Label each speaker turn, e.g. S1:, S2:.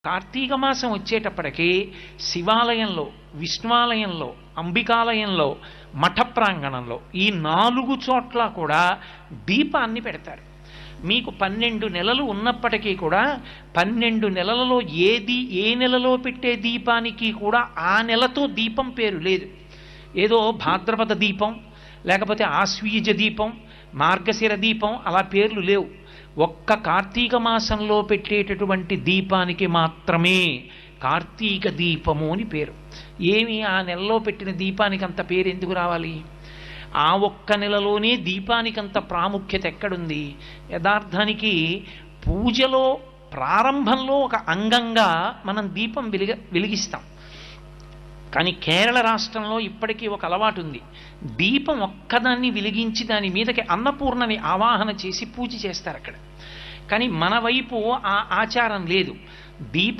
S1: కార్తీక మాసం వచ్చేటప్పటికి శివాలయంలో, విష్ణువాలయంలో, అంబికాలయంలో, మఠ ప్రాంగణంలో ఈ 4 చోట్ల కూడా దీపాన్ని పెడతారు. మీకు 12 నెలలు ఉన్నప్పటికీ కూడా 12 నెలలలో ఏ నెలలో పెట్టే దీపానికి కూడా ఆ నెలతో దీపం పేరు లేదు. ఏదో భాద్రపద దీపం, లేకపోతే ఆశ్వీజ దీపం, మార్గశిర దీపం అలా పేర్లు లేవు. ఒక్క కార్తీక మాసంలో పెట్టేటటువంటి దీపానికి మాత్రమే కార్తీక దీపము అని పేరు. ఏమి ఆ నెలలో పెట్టిన దీపానికి అంత పేరు ఎందుకు రావాలి? ఆ ఒక్క నెలలోనే దీపానికి అంత ప్రాముఖ్యత ఎక్కడుంది? యథార్థానికి పూజలో ప్రారంభంలో ఒక అంగంగా మనం దీపం వెలిగిస్తాం. కానీ కేరళ రాష్ట్రంలో ఇప్పటికీ ఒక అలవాటు ఉంది. దీపం ఒక్కదాన్ని వెలిగించి దాని మీదకి అన్నపూర్ణని ఆవాహన చేసి పూజ చేస్తారు అక్కడ. కానీ మన వైపు ఆ ఆచారం లేదు. దీపం